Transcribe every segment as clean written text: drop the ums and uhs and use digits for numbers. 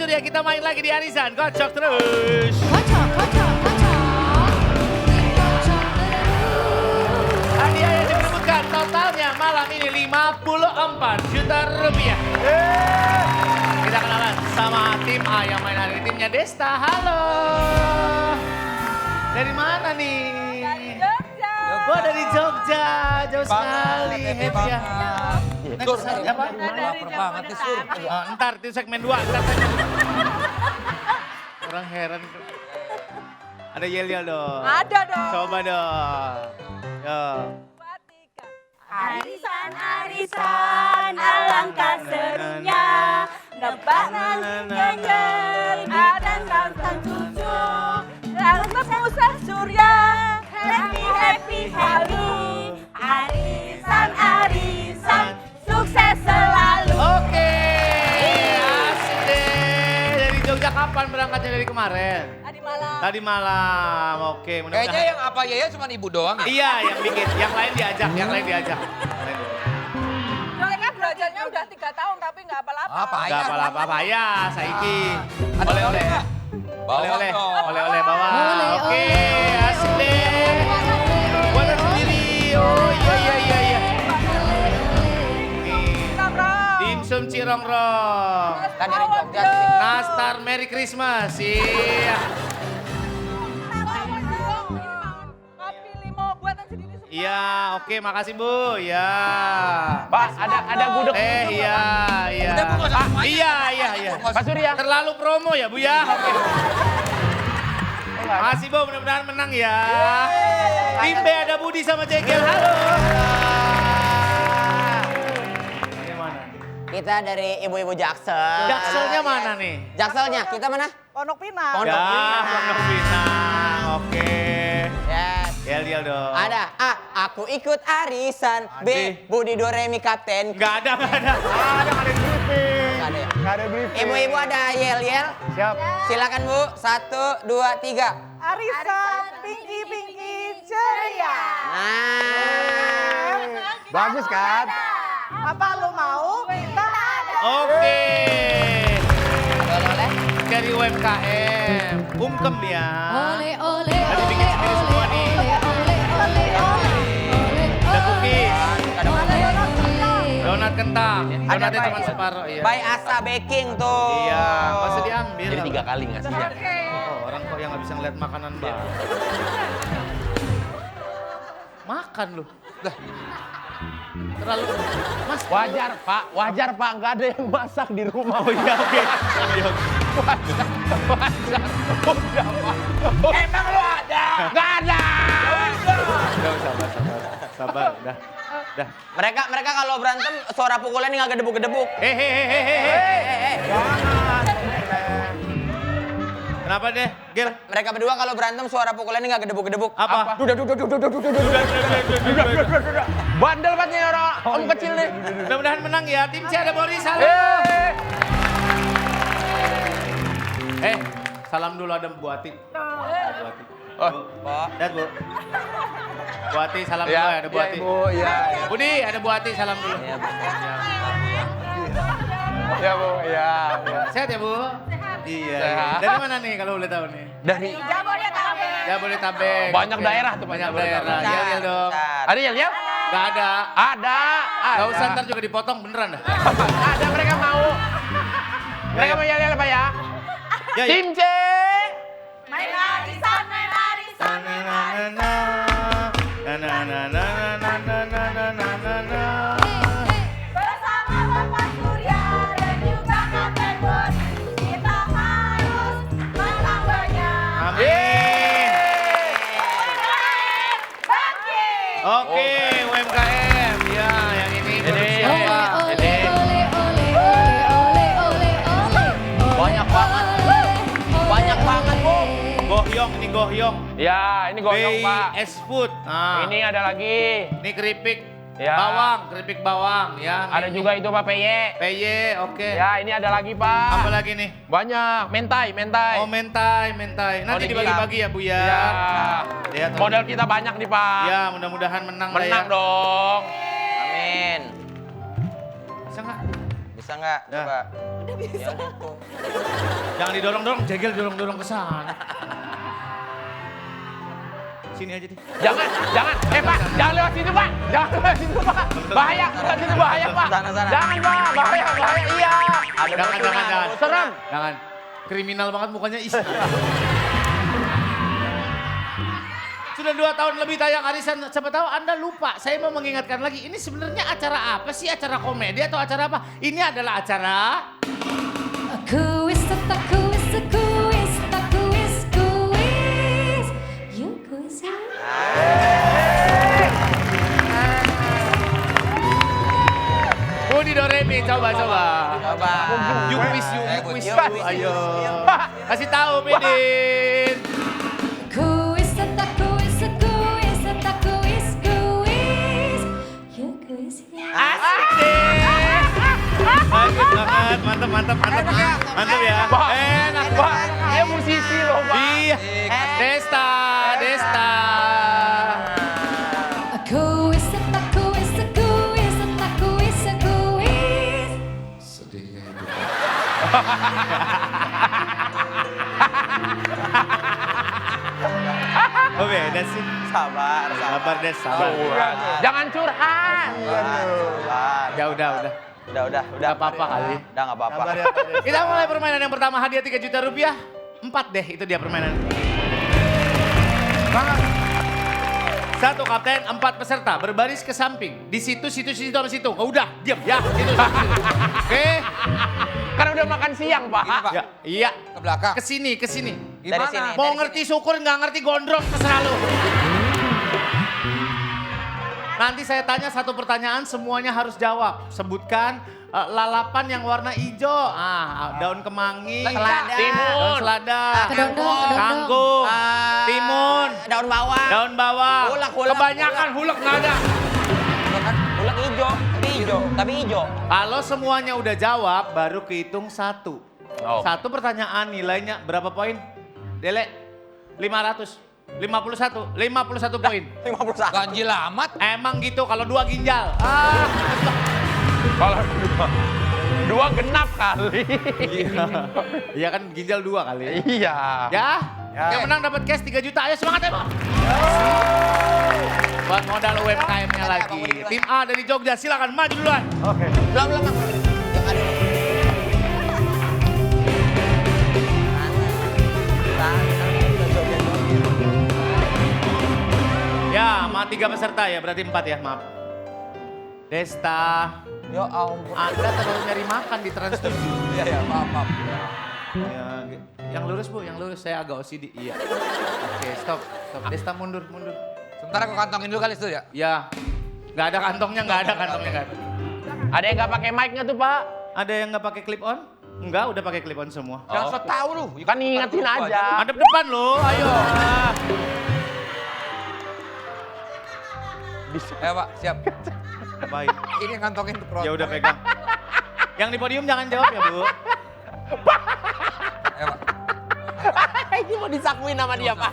Surya, kita main lagi di Arisan. Kocok terus. Kocok, kocok, kocok. Dikocok terus. Hadiah yang diperebutkan totalnya malam ini 54 juta rupiah. Kita kenalan sama tim A yang main hari ini. Timnya Desta, halo. Dari mana nih? Gua dari Jogja, jauh sekali, happy ya. Sur, Apa? lapar banget nih Sur. Ntar itu segmen 2, Orang heran. Ada yel-yel dong. Ada dong. Coba dong. Yo. Arisan, arisan, alangkah serunya. Lebaran nyanyi, ada sang cucu. Lalu Pusat Surya, happy, happy, happy. Arisan, arisan, sukses selalu. Oke, asik deh. Dari Jogja kapan berangkatnya dari kemarin? Tadi malam. Tadi malam, oke. Kayaknya yang apa ya cuma ibu doang ya? Iya, yang bikin. Yang lain diajak, yang lain diajak. Soalnya kan belajarnya udah 3 tahun tapi nggak apa-apa. Apa Enggak ya? apa-apa, ya, Saiki. Ada Oleh-oleh. nggak? Bawa Oleh-oleh, dong. oleh-oleh bawa. Oleh, Oke, oleh, asik deh. Buatan sendiri. Oh iya, iya, iya, iya. Nih, dimsum Cirongrong. Kan dari Jogja. Nastar Merry Christmas. Iya. Kopi limo buatan sendiri semua. Iya, oke, makasih Bu. Ya. Pak, ada gudeg. Iya, iya. Udah, Bu, nggak usah semuanya. Iya, iya, iya. Pak Surya. Terlalu promo ya Bu ya. Oke. Makasih Bu, mudah-mudahan menang ya. Tim B ada Budi sama Jekel. Halo. Ini mana? Kita dari ibu-ibu Jaksel. Jakselnya mana nih? Jakselnya, kita mana? Pondok Pinang. Pondok Ya, Pinang. Pondok Pinang. Oke. Yes. Yel-yel dong. Ada A, aku ikut arisan. B, Budi Doremi kapten. Enggak ada, enggak ada. Ada briefing. Nggak ada ya? Nggak ada briefing. Ibu-ibu ada yel-yel. Siap. Silakan Bu, 1, 2, 3. Arisan, pinky ceria. Nah. Bagus kan? Apa lu mau? Kita ada. Oke. Oleh-oleh. Dari UMKM. Ungkem ya. Ole, ole, Tadi bikin ole, sendiri semua nih. ole, ole, ole, ole. Ada cookies. Ole. Donat kentang. Ada Donatnya apa cuma ya? separuh. Iya. By Asa Baking tuh. Iya, nggak usah diambil. Jadi 3 kali ngasihnya. Oh, orang kok yang nggak bisa ngeliat makanan bang. Makan lu. Lah. Terlalu. Mas. Wajar Pak, nggak ada yang masak di rumah. Oh iya, oke. Iya, oke. Wajar. Udah Pak. Emang lu ada? Nggak ada. Udah, sabar, udah. Mereka kalau berantem suara pukulannya nggak gedebuk-gedebuk. Hehehe. Kenapa deh, Gil? Mereka berdua kalau berantem suara pukulannya nggak gedebuk-gedebuk. Apa? Duda. Bandel banget nih orang om kecil nih. Mudah-mudahan menang ya. Tim C ada Boris, halo. Salam dulu ada Bu Ati. Bu Ati. Oh, Pak. Lihat Bu. Bu Ati, salam dulu Ya, ya, ada Bu Ati. Ibu, ya. Budi, ada Bu Ati, salam dulu. Iya, Bu. Ya Bu, ya. Sehat ya Bu? Iya. Sehat. Dari mana nih kalau boleh tahu nih? Dari Jabodetabek. Jabodetabek. Banyak Oke. daerah tuh, Banyak banyak daerah. daerah. Iya dong. Ada ya? Gak ada. Ada. Gak usah ntar juga dipotong beneran dah. Ada mereka mau. Mereka mau yel-yel Pak ya. Ya, ya. Tim C. Main arisan, main arisan. Bersama Bapak Surya dan juga Kapten Bos, kita harus menang banyak. Amin. Bangkit. Oke, UMKM. Ya, yang ini. Ole, ole, Ini. ole, ole, ole, ole, ole. Banyak banget. Banyak banget, Bu. Gohyong, ini gohyong. Ya, ini goyong Pak. BS Food. Nah, Ini ada lagi. ini keripik Ya. bawang, keripik bawang ya. Ada juga itu Pak PY. PY, oke. Ya, ini ada lagi Pak. Apa lagi nih? Banyak. Mentai. Oh, mentai. Nanti Oh, dibagi-bagi ya, Bu ya. Ya. Lihat, Modal kita banyak nih Pak. Ya, mudah-mudahan menang lah ya. Menang dong. Amin. Bisa nggak? Bisa nggak? Ya. Coba. Udah bisa. Ya udah tuh. Jangan didorong-dorong, jegel dorong-dorong ke sana. Sini aja deh. Jangan. Pak, jangan lewat situ, Pak. Jangan lewat situ, Pak. Bahaya, lewat situ bahaya, Pak. Sana. Jangan, Pak. Bahaya. Iya. Jangan. Serem. Jangan. Kriminal banget mukanya. Sudah 2 tahun lebih tayang arisan, siapa tahu Anda lupa. Saya mau mengingatkan lagi, ini sebenarnya acara apa sih? Acara komedi atau acara apa? Ini adalah acara... Kuis, tak kuis, kuis, tak kuis, kuis. Yuk kuis ya. Budi Doremi, coba. Coba. Yuk kuis. Yuk, Ayo. Kasih tahu, Bidin. Kuis, tak kuis, kuis, tak kuis, kuis. Yuk kuis ya. Asik deh. Bagus banget, mantap ya. Enak. Pak, dia musisi loh, Pak. Iya. Desta. Kuis, tak kuis, kuis, tak kuis, kuis. Sedihnya hidup. Oh beda sih. Sabar. Sabar, Des, sabar. Jangan curhat. Sabar. Ya udah. Udah apa-apa kali. Udah nggak apa-apa. Kita mulai permainan yang pertama, hadiah 3 juta rupiah. 4 deh, itu dia permainan. Satu kapten, 4 peserta berbaris ke samping. Di situ sama situ. Oh, udah, diam ya. Situ. Oke. Karena udah makan siang, Pak. Ini, Pak. Ya, iya. Ke belakang. Kesini. Dari sini. Mau ngerti syukur, nggak ngerti gondrong, terserah lu. Nanti saya tanya 1 pertanyaan, semuanya harus jawab. Sebutkan lalapan yang warna hijau. Daun kemangi, Selada. daun selada, Kedondong. kangkung, timun, Daun bawang. daun bawang. Hulek. Kebanyakan hulek nggak ada. Hulek hijau. Tapi hijau. Kalau semuanya udah jawab, baru kehitung 1. Oh. 1 pertanyaan nilainya berapa poin? Dele, 500. 51 poin. 51. Ganjil amat. Emang gitu kalau 2 ginjal. Kalau dua genap kali. Iya kan ginjal 2 kali. Iya. Ya, yang menang dapat cash 3 juta. Ayo semangat ya, Bang. Buat modal UMKM-nya lagi. Tim A dari Jogja, silakan maju duluan. Belum. Yang ada. Ya, 3 peserta ya, berarti 4 ya, maaf. Desta, Ya ampun. Anda terlalu nyari makan di Trans 7. Iya, maaf. Ya, yang lurus Bu, yang lurus. Saya agak OCD. Iya. Oke, stop. Desta mundur. Sebentar aku kantongin dulu kali itu ya. Ya, nggak ada kantongnya. Nggak ada. Ada yang nggak pakai mic-nya tuh, Pak? Ada yang nggak pakai clip on? Enggak, udah pakai clip on semua. Jangan so tau lu. Kan ingetin aja. Madep depan loh, ayo. Ayo Pak, siap. Baik. Ini ngantongin tuh Ya udah pegang. Yang di podium jangan jawab ya, Bu. Ayo Pak. Ini mau disakuin sama dia, Pak.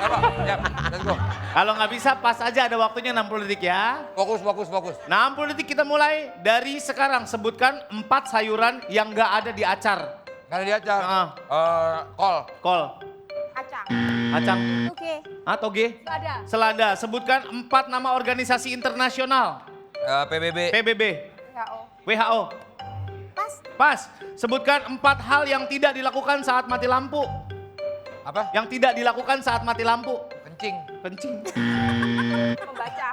Ayo Pak, siap. Let's go. Kalau nggak bisa pas aja, ada waktunya 60 detik ya. Fokus. 60 detik kita mulai dari sekarang. Sebutkan 4 sayuran yang nggak ada di acar. Karena dia acar. Kol. Kol, Kacang. kacang, Oke. toge, Ada. selada. Sebutkan 4 nama organisasi internasional. PBB. PBB, WHO. WHO. Pas. Sebutkan 4 hal yang tidak dilakukan saat mati lampu. Apa? Yang tidak dilakukan saat mati lampu. Kencing.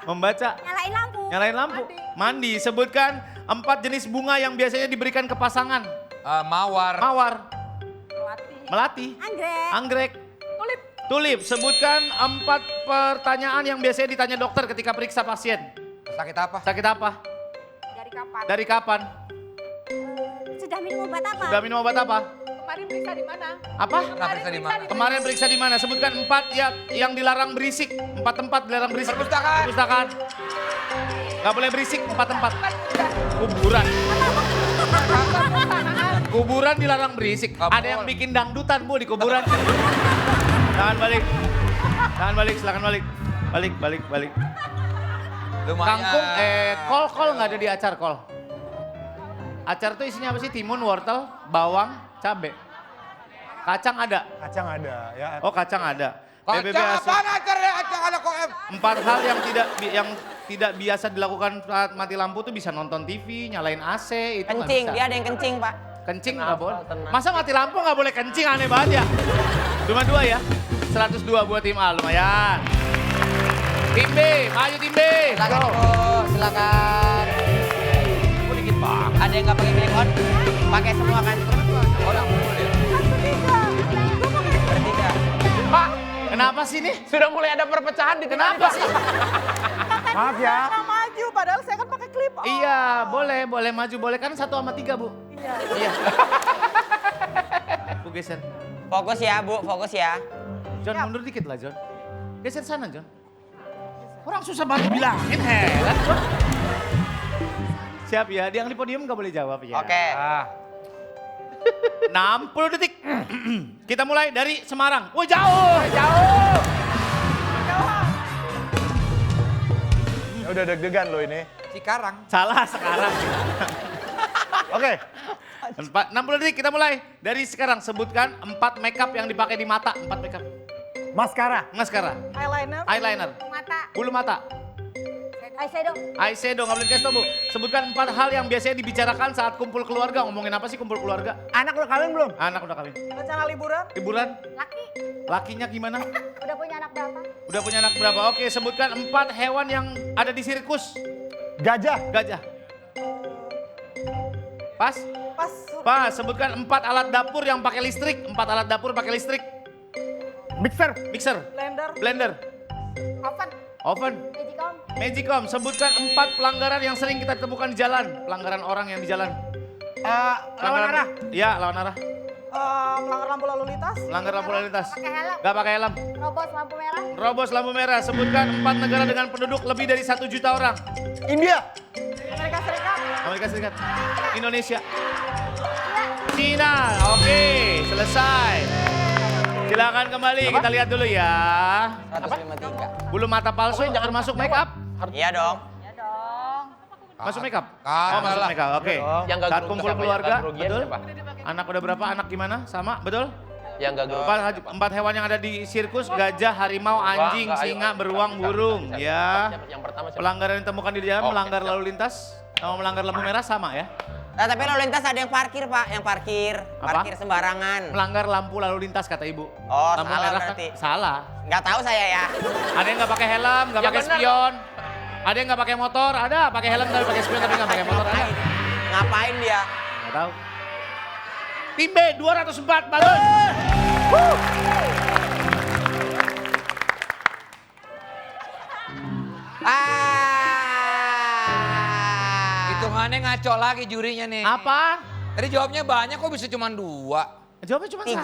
Membaca. Nyalain lampu. Mandi. Sebutkan 4 jenis bunga yang biasanya diberikan ke pasangan. Mawar. Melati. Anggrek. Tulip. Sebutkan 4 pertanyaan yang biasanya ditanya dokter ketika periksa pasien. Sakit apa? Sakit apa? Dari kapan? Sudah minum obat apa? Sudah minum obat apa? Kemarin periksa di mana? Apa? Pernah periksa di mana? Kemarin periksa di mana? Sebutkan 4 yang dilarang berisik. 4 tempat dilarang berisik. Perpustakaan. Gak boleh berisik, 4 tempat. Kuburan. Kuburan dilarang berisik. Ada yang bikin dangdutan, Bu, di kuburan. Tahan balik, silakan balik. Balik. Lumayan. Kangkung, kol nggak ada di acar, kol. Acar tuh isinya apa sih? Timun, wortel, bawang, cabe. Kacang ada. Kacang ada ya. Oh, kacang ada. BBB Kacang asup. apaan acar ya? Kacang ada kok em. 4 hal yang tidak biasa dilakukan saat mati lampu tuh bisa nonton TV, nyalain AC, itu nggak Kencing, bisa. dia ada yang kencing, Pak. Kencing nggak boleh. Masa mati lampu nggak boleh kencing, aneh banget ya. Cuma 2 ya. 102 buat tim A, lumayan. Tim B, maju tim B. Silakan, Ibu. Silakan. Kok dikit banget. Ada yang nggak pakai clip on? Pakai semua kan? Orang boleh. Bertiga. Pak, Kenapa sih nih? sudah mulai ada perpecahan di tengah. Kenapa sih? Maaf ya. maju, padahal saya kan pakai klip. Iya, boleh maju, boleh kan 1 sama 3, Bu. Iya. Iya. Bu geser. Fokus ya, Bu. Fokus ya. John mundur dikit lah, John. Geser sana, John. Orang susah banget bilangin, heran, John. Siap ya, yang di podium nggak boleh jawab ya. Oke. 60 detik. Kita mulai dari Semarang. Wah, jauh. Ya udah deg-degan lo ini. Cikarang. Salah sekarang. Oke. 60 detik kita mulai. Dari sekarang sebutkan 4 makeup yang dipakai di mata. 4 makeup. Maskara. Maskara, Eyeliner. eyeliner, Mata. bulu mata, Eyeshadow. eyeshadow, nggak boleh dikasih tau, Bu. Sebutkan 4 hal yang biasanya dibicarakan saat kumpul keluarga. Ngomongin apa sih kumpul keluarga? Anak udah kawin belum? Anak udah kawin. Rencana liburan. Liburan, Laki. lakinya gimana? Udah punya anak berapa? Udah punya anak berapa? Oke, sebutkan 4 hewan yang ada di sirkus. Gajah. Gajah. Pas? Pas. Pas, sebutkan 4 alat dapur yang pakai listrik. 4 alat dapur pakai listrik. Mixer. Mixer, Blender. blender, Oven. oven, Magicom. Magicom. Sebutkan 4 pelanggaran yang sering kita temukan di jalan. Pelanggaran orang yang di jalan. Lawan arah. Iya, lawan arah. Melanggar lampu lalu lintas. Melanggar lampu lalu lintas. Pakai helm. Gak pakai helm. Robos lampu merah. Robos lampu merah. Sebutkan 4 negara dengan penduduk lebih dari 1 juta orang. India. Amerika Serikat. Amerika Serikat. Indonesia. Cina. Oke, selesai. Silakan kembali, kita lihat dulu ya. 153. Bulu mata palsu termasuk make up? Iya dong. Ya dong. Masuk make up? Kan, Oh, masuk lah. make up. Oke. Yang gak Saat gerugi kumpul siapa? keluarga, Yang gak kerugian betul? siapa? Anak udah berapa? Anak gimana? Sama, betul? Yang gak gerak. 4 hewan yang ada di sirkus, gajah, harimau, anjing, Enggak, ayo. singa, beruang, burung. Ya. Yang pertama siapa? Pelanggaran yang ditemukan di jalan, Oke, melanggar siap. lalu lintas, sama melanggar lampu merah sama ya. Nah, tapi lalu lintas ada yang parkir, Pak. Yang parkir. Apa? Parkir sembarangan. Melanggar lampu lalu lintas kata ibu. Oh, lampu salah merah berarti. salah. Nggak tahu saya ya. Ada yang nggak pakai helm, nggak Ya pakai benar. spion. Ada yang nggak pakai motor, ada pakai helm tapi pakai spion tapi nggak pakai motor. Ada. Ngapain? Ngapain dia? Nggak tahu. Tim B 204 bagus. Hitungannya ngaco lagi jurinya nih. Apa? Tadi jawabnya banyak kok bisa cuma 2. Jawabnya cuma 3.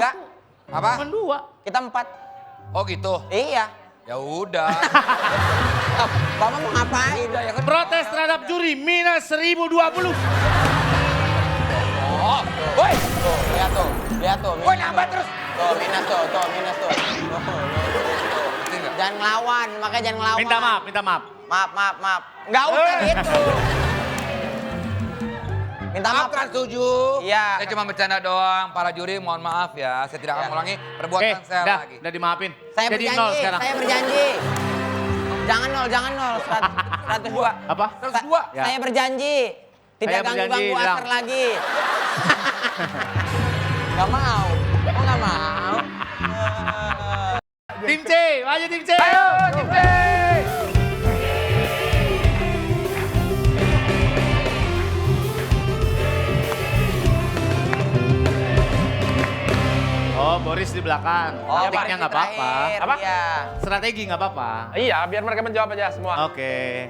1. Apa? Cuma 2. Kita 4. Oh gitu. Iya. Ya udah. Bapak mau ngapain? Udah ya kan. Protes terhadap juri minus 1020. Oh, woi. Tuh, lihat tuh. Lihat tuh. Woi minus nambah tuh. terus. Tuh, minus tuh. Tuh, minus tuh. Ngerti nggak? Jangan ngelawan, makanya jangan ngelawan. Minta maaf, minta maaf. Maaf. Nggak usah gitu. Minta maaf. Maaf kan setuju? Iya. Saya cuma bercanda doang. Para juri mohon maaf ya. Saya tidak akan Ya. mengulangi perbuatan saya udah, lagi. udah dimaafin. Saya Jadi berjanji, 0 sekarang. saya berjanji. Jangan nol. 102. Apa? 102. Ya. Saya berjanji. Tidak Saya berjanji, ganggu-ganggu bilang. Aser lagi. Gak mau. Kok gak mau? Tim C, maju tim C. Ayo, tim C. Oh, Boris di belakang. Taktiknya nggak apa-apa. Apa? Iya. Strategi nggak apa-apa. Iya, biar mereka menjawab aja semua. Oke.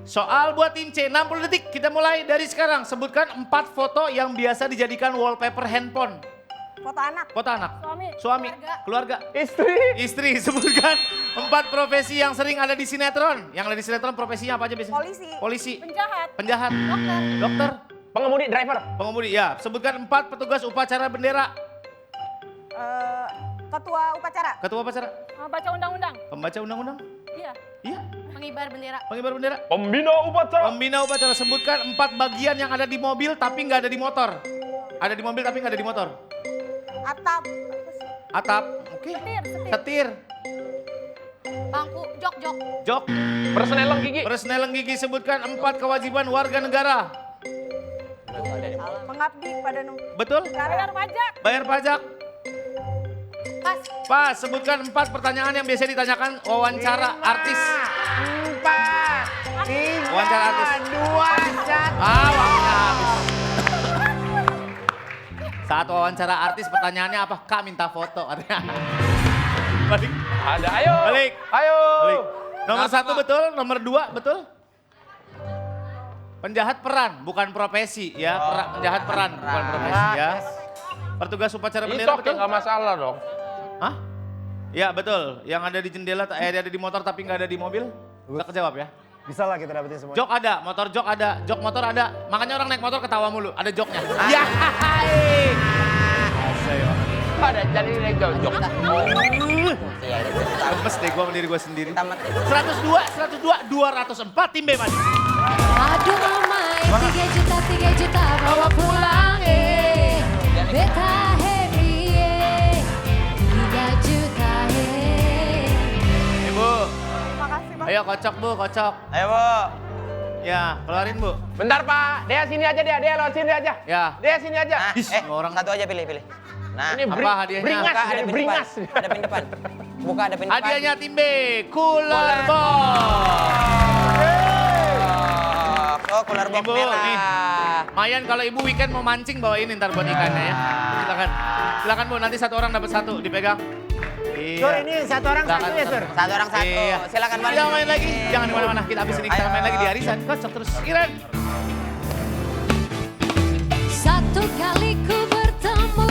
Soal buat tim C, 60 detik. Kita mulai dari sekarang. Sebutkan 4 foto yang biasa dijadikan wallpaper handphone. Foto anak. Foto anak. Suami. Keluarga. Istri. Istri. Sebutkan 4 profesi yang sering ada di sinetron. Yang ada di sinetron profesinya apa aja biasanya? Polisi. Polisi. Penjahat. Penjahat. Dokter. Dokter. Pengemudi, driver. Pengemudi. Ya. Sebutkan 4 petugas upacara bendera. Ketua upacara. Ketua upacara. Baca undang-undang. Pembaca undang-undang. Iya. Iya. Pengibar bendera. Pengibar bendera. Pembina upacara. Pembina upacara, sebutkan 4 bagian yang ada di mobil tapi nggak ada di motor. Ada di mobil tapi nggak ada di motor. Atap. Atap, oke. Setir. Bangku, jok. Jok. Persneling gigi. Persneling gigi, sebutkan 4 kewajiban warga negara. Mengabdi pada Betul? bayar pajak. Bayar pajak. Pas. Pas, sebutkan 4 pertanyaan yang biasa ditanyakan wawancara artis. 4, 3, Wawancara artis. 2, 1. Waktunya habis. Saat wawancara artis pertanyaannya apa? Kak minta foto katanya. Balik. Ada, ayo. Balik. Ayo. Balik. Nomor Kenapa, 1 betul, nomor 2 betul? Penjahat peran, bukan profesi ya. Penjahat peran, bukan profesi ya. Petugas upacara bendera Itu betul? nggak masalah dong. Hah? Ya betul, yang ada di jendela, ada di motor tapi nggak ada di mobil. Nggak kejawab ya. Bisa lah kita dapetin semua. Jok ada, motor jok ada, jok motor ada. Makanya orang naik motor ketawa mulu, ada joknya. Ya. Ada jadi legal jok. Iya, itu. Lemes deh gue sama diri gue sendiri. Tamat. 102, 204, tim B maju. Aduh mama, 3 juta bawa pulang beta happy 3 juta Ibu, Terima kasih Bang. ayo kocok bu, kocok. Ayo, Bu. Ya, keluarin bu. Bentar Pak, Dea sini aja Dea, Dea lewat sini aja. Ya. Dea sini aja. Nah, orang- satu aja pilih. Nah, Ini Apa hadiahnya? beringas, buka ada jadi pin beringas. depan. Ada pin depan. Buka ada pin depan. Hadiahnya tim B, cooler box. Oh, cooler box Ibu, merah. nih. Mayan kalau ibu weekend mau mancing bawa ini ntar buat ikannya ya. Silakan. Silakan bu, nanti 1 orang dapat 1 dipegang. Iya. Sur, ini 1 orang Silakan, 1 ya, Sur? Satu orang satu. Iya. Silakan balik. Kita main lagi, jangan di mana-mana. Kita habis ini kita Ayo. main lagi di arisan. Kocok terus. Iren. Satu kali ku bertemu,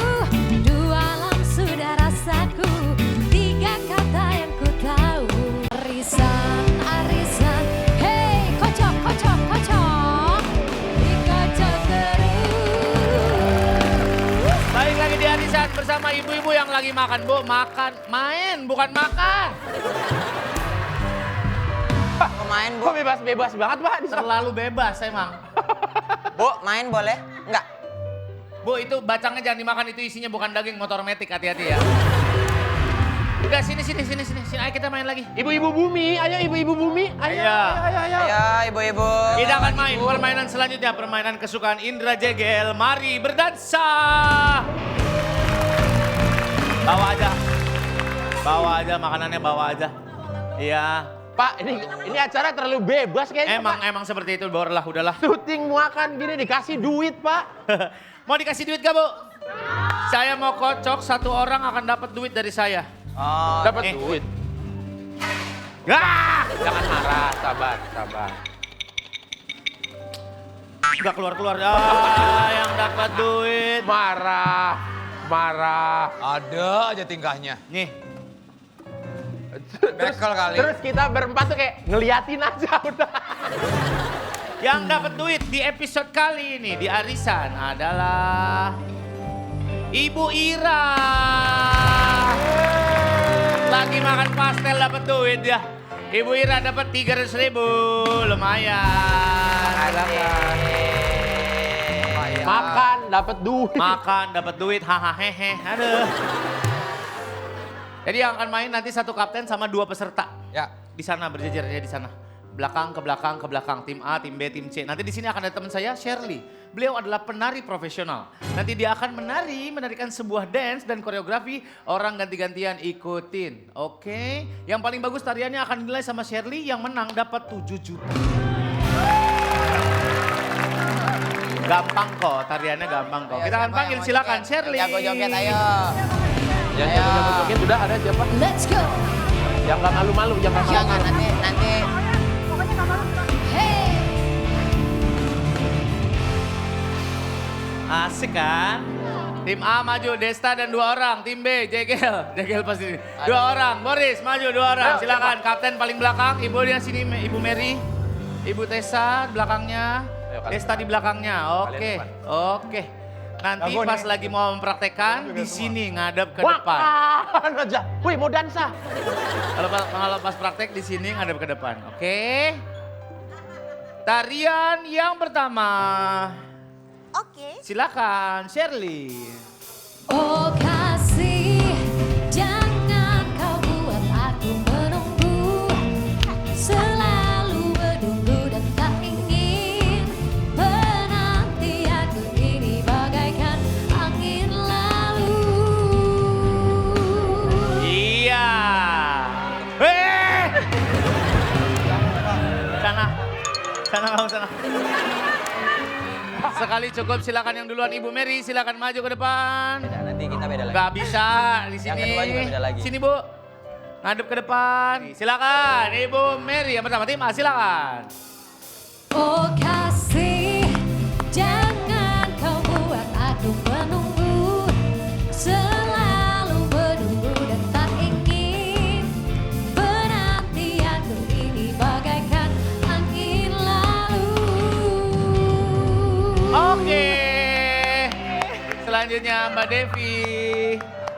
2 alam sudah rasaku, 3 kata yang ku tahu. Arisan, hey kocok, dikocok terus. Balik lagi di arisan bersama ibu-ibu yang lagi makan. Bu, makan. Main, bukan makan. Mau main, Bu? Kok bebas banget Pak? di sana? Terlalu bebas emang. Bu, main boleh? Enggak. Bu, itu bacangnya jangan dimakan. Itu isinya bukan daging, motor metik. Hati-hati ya. Udah, sini. Ayo kita main lagi. Ibu-ibu bumi, ayo ibu-ibu bumi. Ayo, Iya. ayo. Ayo, ibu-ibu. Kita akan main permainan selanjutnya. Permainan kesukaan Indra Jegel. Mari berdansa. Bawa aja makanannya, bawa aja. Iya. Pak, ini acara terlalu bebas kayaknya Pak. Emang seperti itu, borlah, udahlah. Syuting makan gini dikasih duit Pak. Mau dikasih duit gak, Bu? Saya mau kocok, 1 orang akan dapat duit dari saya. Oh, Dapat duit. Jangan marah, sabar. Gak keluar. Yang dapat duit. Marah. Ada aja tingkahnya. Nih, Bekel kali. Terus kita berempat tuh kayak ngeliatin aja udah. yang dapat duit di episode kali ini di arisan adalah Ibu Ira. Lagi makan pastel dapat duit ya. Ibu Ira dapat 300.000, lumayan. Silakan. Makan dapat duit. Makan dapat duit, hahaha. Aduh. Jadi yang akan main nanti 1 kapten sama 2 peserta. Ya. Di sana berjejer ya di sana. Belakang ke belakang. Tim A, tim B, tim C. Nanti di sini akan ada teman saya Shirley. Beliau adalah penari profesional. Nanti dia akan menarikan sebuah dance dan koreografi. Orang ganti-gantian ikutin. Oke. Yang paling bagus tariannya akan dinilai sama Shirley. Yang menang dapat 7 juta. Gampang kok, tariannya gampang kok. Kita akan panggil, silakan Shirley. Jago joget, ayo. Yang jago joget udah ada siapa? Let's go. Yang gak malu-malu, jangan Jangan malu-malu. nanti. Pokoknya nggak malu. Hey. Asik kan? Tim A maju, Desta dan 2 orang. Tim B, Jegel pasti. 2 orang, Boris maju 2 orang. Ayo, Silakan, kapten paling belakang. Ibu di sini, Ibu Mary. Ibu Tessa di belakangnya. Ayo, kalian Desta di belakangnya. Oke, depan. oke. Nanti Jago pas nih. lagi mau mempraktekkan di sini ngadep ke depan. Makan aja. Wih, mau dansa. Kalau pas praktek di sini ngadep ke depan. Oke. Tarian yang pertama. Oke. Silakan Shirley. Oh kasih, jangan kau buat aku menunggu. Selalu menunggu dan tak ingin. Penantianku ini bagaikan angin lalu. Iya. Sana kamu sana. Sekali cukup, silakan yang duluan Ibu Mary, silakan maju ke depan. Beda, nanti kita beda lagi. Gak bisa di sini. Yang kedua juga beda lagi. Sini Bu. Ngadep ke depan. Silakan Ibu Mary yang pertama tim A, silakan. Oh kasih, jangan kau buat aku menunggu. Selalu menunggu dan tak ingin. Penantianku ini bagaikan angin lalu. Oke. Selanjutnya Mbak Devi.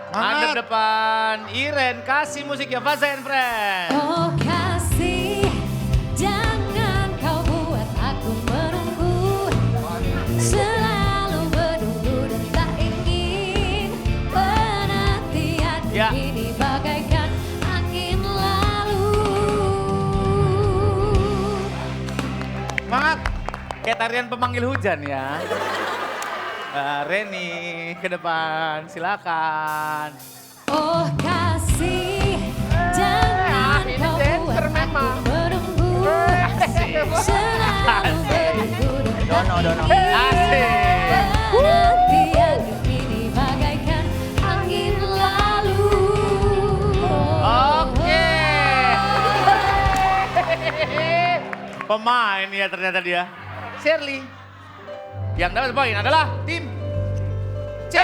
Ngadep depan. Iren, kasih musiknya Faza and Friends. Oh kasih, jangan kau buat aku menunggu. Selalu menunggu dan tak ingin. Penantianku Ya. ini bagaikan angin lalu. Semangat. Kayak tarian pemanggil hujan ya. Reni ke depan, silakan. Oh kasih, jangan ini kau dancer buat aku memang. menunggu. Selalu menunggu dan tak Dono. ingin. Asik. Penantianku ini bagaikan angin lalu. Oke. Pemain ya ternyata dia. Shirley. Yang dapat poin adalah tim C.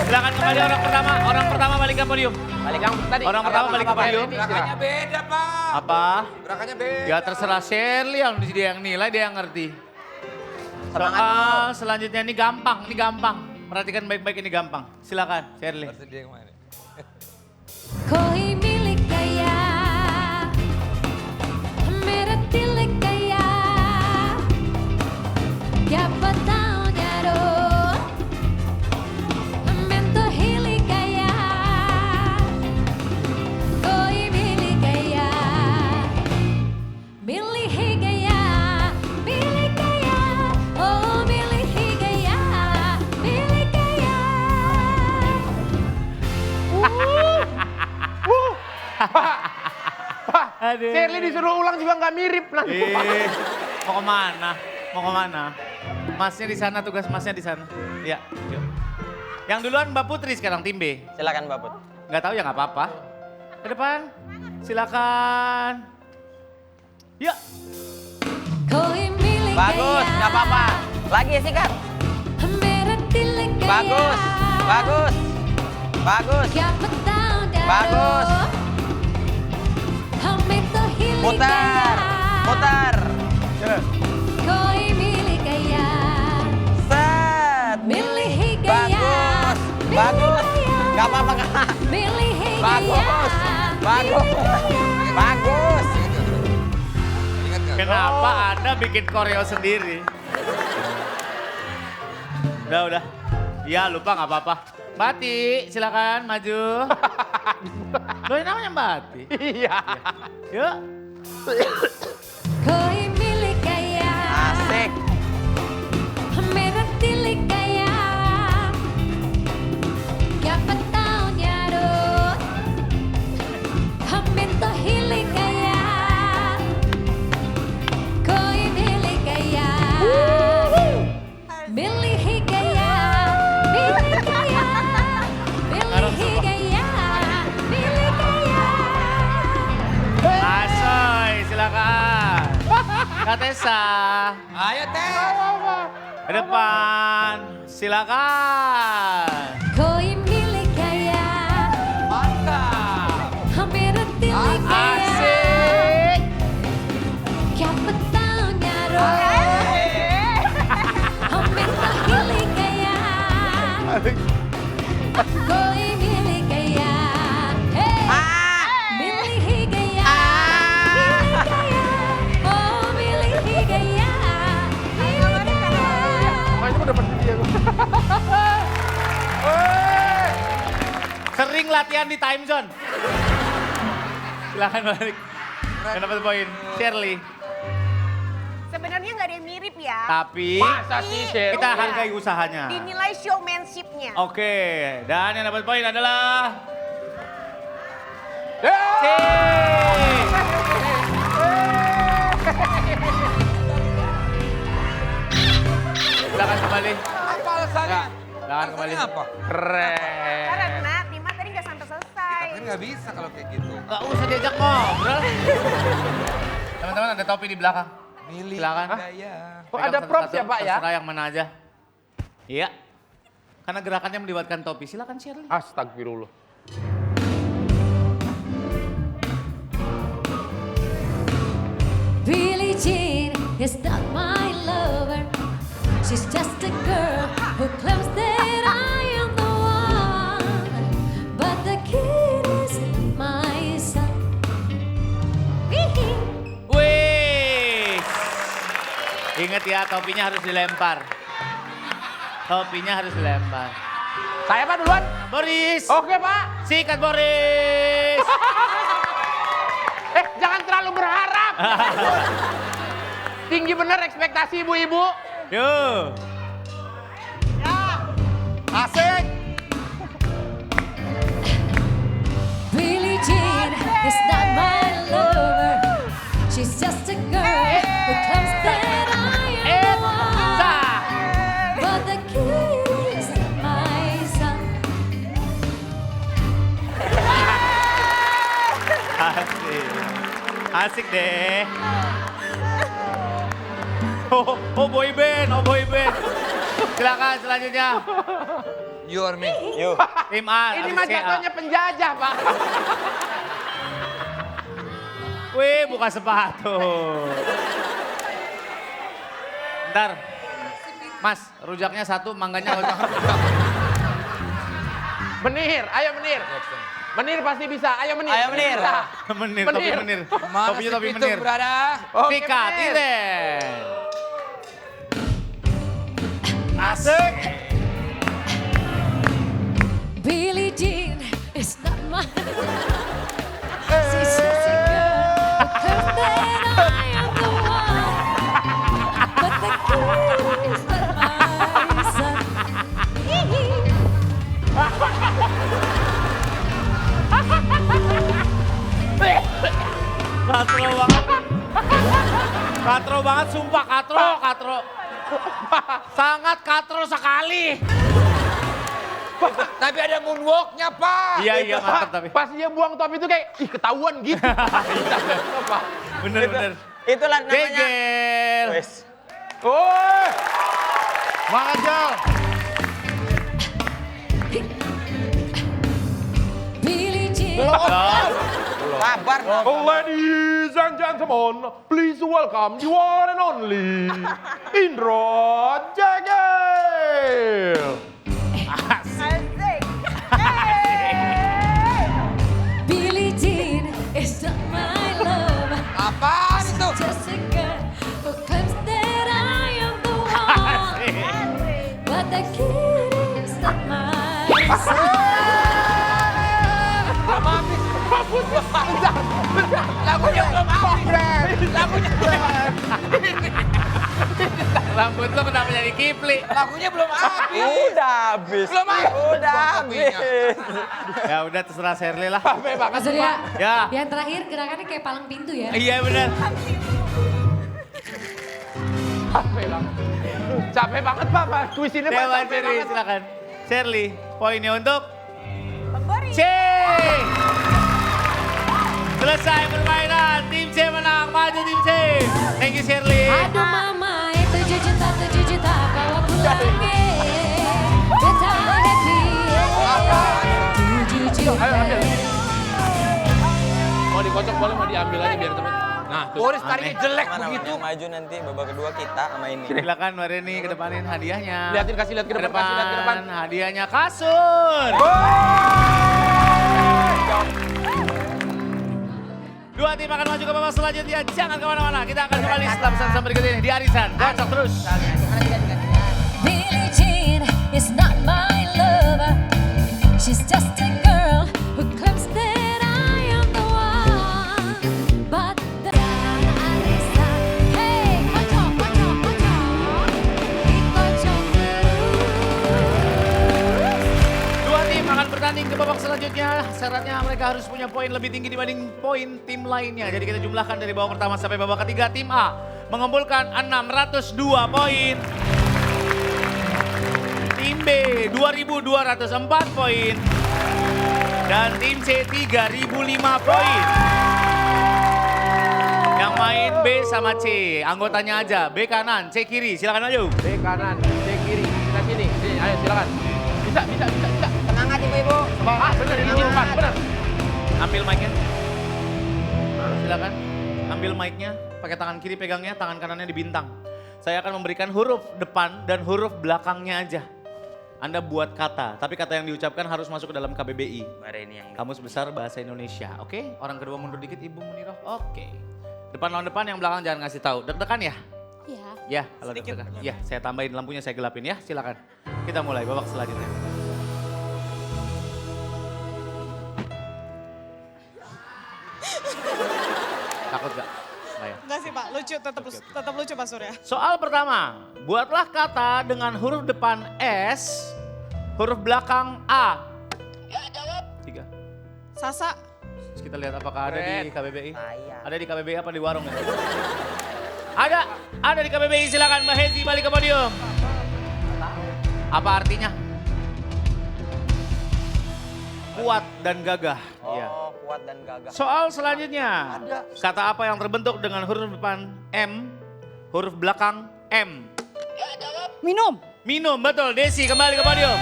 Silakan kembali orang pertama. Orang pertama balik ke podium. Balik Yang tadi. Orang pertama balik ke podium. Gerakannya beda, Pak. Apa? Gerakannya beda. Ya terserah Shirley yang dia yang nilai, dia yang ngerti. Semangat Soal selanjutnya ini gampang, Perhatikan baik-baik, ini gampang. Silakan Shirley. Bersedia yang mana? Koi milik kaya, merah tilik kaya, siapa tahunya doh, mento hilik kaya, koi milik kaya, milih gaya, milik kaya, oh milih gaya, milik kaya. Aduh. Shirley disuruh ulang juga nggak mirip nanti. Mau kemana? Mau kemana? Masnya di sana, tugas masnya di sana. Ya, yuk. Yang duluan Mbak Putri sekarang tim B. Silakan Mbak Put. Nggak tahu ya nggak apa-apa. Ke depan, silakan. Yuk. Koi milik Bagus, gaya, nggak apa-apa. Lagi sikat. merah tilik gaya, Bagus, bagus, bagus. siapa tahu dah Bagus. doh, mento hilik Putar, gaya, putar. koi milik gaya, Set. milih gaya, Bagus, bagus. gaya, Nggak apa-apa Kak. milih gaya, Bagus, bagus, milih gaya. bagus. Ingat nggak? Kenapa Anda bikin koreo sendiri? Udah. Iya lupa nggak apa-apa. Bati, silakan maju. Loh ini namanya Bati. Iya. Yuk. Koi milik gaya, Asik. merah tilik gaya, siapa tahunya doh, mento hilik gaya, koi milik gaya, milih gaya, milih gaya, milih gaya, milih gaya. Asoy, silakan. Katesa, Ayo, Teh. ke depan. Silakan. Koi milik gaya, Mantap. merah tilik gaya. Asik. Siapa tahunya doh, mento Koi milik gaya. Milih gaya. Milih gaya. Oh milih gaya. Milih gaya. Oh, itu udah pasti dia. Sering latihan di time zone. Silahkan balik. Yang dapat poin, Shirley. Sebenarnya nggak ada yang mirip ya. Tapi Masa sih, Shirley? kita hargai usahanya. Dinilai showmanship-nya. Oke, dan yang dapat poin adalah Ya! C. Silakan kembali. Apa alasannya? Silakan kembali. Alasannya apa? Keren. Karena Tima tadi nggak sampai selesai. Kan nggak bisa kalau kayak gitu. Gak usah diajak ngobrol. Teman-teman ada topi di belakang. Milih Silakan. gaya. Oh, Pegang ada props satu-satu, ya, Pak, ya? Terserah yang mana aja. Iya. Karena gerakannya melibatkan topi. Silakan Shirley. Astagfirullah. Billie Jean is not my lover. She's just a girl who claims that I am the one. But the kid is my son. Wih. Ingat ya, topinya harus dilempar. Topinya harus dilempar. Saya Pak duluan. Boris. Oke Pak. Sikat Boris. Jangan terlalu berharap. Tinggi bener ekspektasi ibu-ibu. Yuk. Asik. Billie Jean is not my lover. She's just a girl who claims that I am the one. But the kid is my son. Asik. Asik deh. Oh boy band, oh boy band. Silakan selanjutnya. You or me? Yuk. Tim A. Ini habis mah C, A. jatuhnya penjajah Pak. Wih, buka sepatu. Ntar. Mas, rujaknya satu, mangganya nggak usah. Menir, ayo Menir. Menir pasti bisa, ayo Menir. Ayo, Menir. Bisa. Menir, topi Menir. menir. Mana Topinya si topi Pitung menir. berada? Oke, Pika, Menir. Tiren. Asik. Billie Jean is not my She's just a girl who claims that I am the one. But the kid is not my son. Katro banget. Katro banget, sumpah katro. Sangat katro sekali. Tapi ada moonwalknya, Pak. Iya, mantap tapi. Pas dia buang topi itu kayak, ih ketahuan gitu. Pak. Bener. Itulah namanya. Gegel. Wes. Oh, banget Jal. Billie Jean. Sabar dong. Ladies and gentlemen, please welcome the one and only Indro Jegel. Asik. Billie Jean is not my love. Apaan itu? Just a girl who claims that I am the one. But the kid is not my son. Belum habis. Lagunya belum habis. Lagunya Rambut lo kenapa jadi kipli? Lagunya belum habis. Udah habis. Belum habis. Udah habis. Ya udah terserah Shirley lah. Capek banget. Mas Surya, Ya. yang terakhir gerakannya kayak palang pintu ya. Iya benar. Capek banget. Capek banget Pak. Kuis ini Pak Dewan capek Shirley, banget. silakan. Shirley, poinnya untuk Pemberi. C. Selesai permainan, tim C menang, maju tim C. Thank you Shirley. Aduh mama, 7 juta kau aku lagi. Beta happy. 7 juta. Ayo ambil. Mau dikocok boleh, mau diambil aja biar teman. Nah, Boris tarinya jelek Mana begitu. yang maju nanti babak kedua kita sama ini. Silakan Mbak Reni kedepanin hadiahnya. Lihatin, kasih lihat ke depan, kasih lihat ke depan. Hadiahnya kasur. Dua tim akan maju ke babak selanjutnya. Jangan kemana-mana. Kita akan kembali setelah pesan berikut ini di Arisan. Gocok terus. Billie Jean is not my lover. She's just a girl who claims that I am the one. But the Arisan, hey, kocok, kocok, kocok. Dikocok terus. Dua tim akan bertanding ke babak selanjutnya. Syaratnya mereka harus punya poin lebih tinggi dibanding poin tim lainnya. Jadi kita jumlahkan dari babak pertama sampai babak ketiga. Tim A mengumpulkan 602 poin. Tim B 2.204 poin. Dan tim C 3.005 poin. Yang main B sama C. Anggotanya aja. B kanan, C kiri. Silakan maju. B kanan, C kiri, kita sini. Sini, ayo silakan. Bisa. Semangat ibu-ibu. Ah, benar ini depan, benar. Ambil mic-nya. Silakan. Ambil mic-nya. Pakai tangan kiri pegangnya, tangan kanannya di bintang. Saya akan memberikan huruf depan dan huruf belakangnya aja. Anda buat kata, tapi kata yang diucapkan harus masuk ke dalam KBBI. Mbak Reni yang Kamus Besar Bahasa Indonesia, oke? Orang kedua mundur dikit, Ibu Muniroh, oke. Depan lawan depan, yang belakang jangan ngasih tahu. Deg-degan ya? Ya. Ya, kalau deg-degan. Ya, saya tambahin lampunya, saya gelapin ya, silakan. Kita mulai babak selanjutnya. Takut gak? Nggak ya? Enggak sih Pak, lucu, tetap lucu Pak Surya. Soal pertama, buatlah kata dengan huruf depan S, huruf belakang A. Tiga. Sasa, Terus kita lihat apakah ada di KBBI. Saya. Ada di KBBI apa di warung ya? Ada di KBBI, silakan Mbak Hezi balik ke podium. Apa artinya? Kuat dan gagah. Iya. Oh, kuat dan gagah. Soal selanjutnya, kata apa yang terbentuk dengan huruf depan M, huruf belakang M? minum. Minum, betul. Desi kembali ke podium.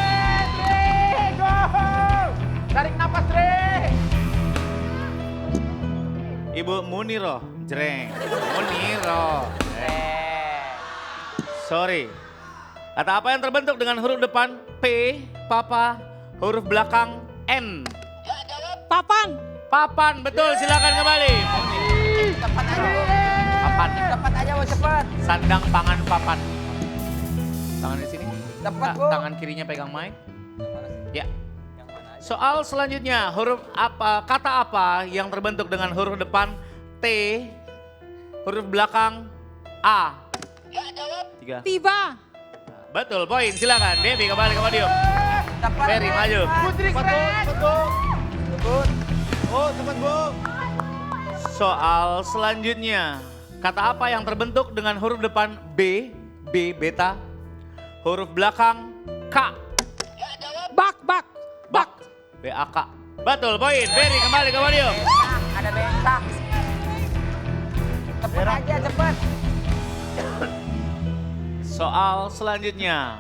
Tarik napas, Dre. Ibu Muniro, jreng. Muniro. Sorry. Kata apa yang terbentuk dengan huruf depan P, Papa, huruf belakang N? Papan. Papan, betul. Silakan kembali. Cepat aja, Bu. Papan. Cepat aja, Bu, cepat. Sandang pangan papan. Tangan di sini. Cepat, Bu. Tangan kirinya pegang mic. Ya. Yang mana aja? Soal selanjutnya, huruf apa, kata apa yang terbentuk dengan huruf depan T, huruf belakang A? Tiga. Tiba. Betul, poin. Silakan. Devi kembali ke podium. Cepat, Ferry Bu. maju. Putri, Soal selanjutnya, kata apa yang terbentuk dengan huruf depan B, B beta, huruf belakang K? Bak. Bak. B-A-K. Betul, poin. Ferry kembali ke podium. Ada bentak. Cepat aja, cepat. Soal selanjutnya,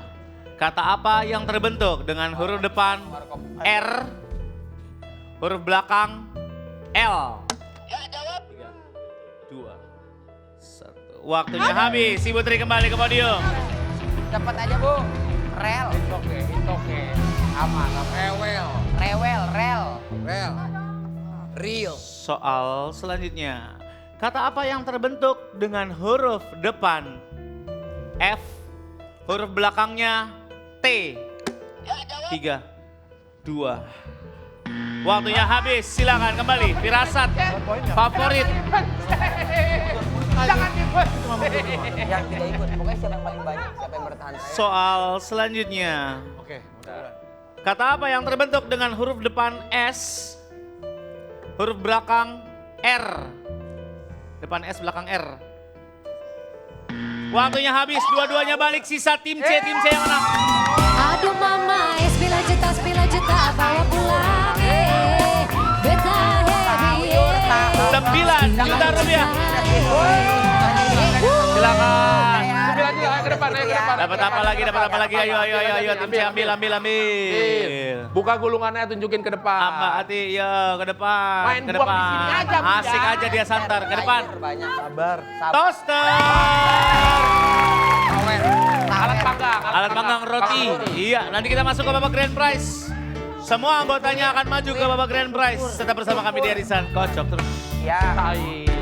kata apa yang terbentuk dengan huruf depan R, huruf belakang L? 3, 2, 1. Waktunya habis. Si Putri kembali ke podium. Cepat aja, Bu. Rel. Oke. Aman, rewel. Rel. Real. Soal selanjutnya, kata apa yang terbentuk dengan huruf depan F, huruf belakangnya T? 3, 2. Waktunya habis, silakan kembali. Firasat, favorit. Jangan ikut. Yang tidak ikut. Pokoknya siapa yang paling banyak, siapa yang bertahan. Soal selanjutnya, Oke, kata apa yang terbentuk dengan huruf depan S, huruf belakang R? Depan S, belakang R. Waktunya habis, dua-duanya balik, sisa tim C yang menang. Aduh mama, bila juta bawa pulang. Beta heavy. 9 juta rupiah. Silakan. Ayo ke depan. Dapat apa lagi? Ayo tim C ambil. Buka gulungannya, tunjukin ke depan. Mbak Ati, ya ke depan. Main ke buang depan. di sini aja, Bu, Asik ya. aja dia santar ke depan. Banyak sabar. Toaster. Alat panggang. Alat panggang roti. Iya, nanti kita masuk ke babak grand prize. Semua anggotanya akan maju ke babak grand prize. Tetap bersama kami di Arisan. Kocok terus. Ya. Tai.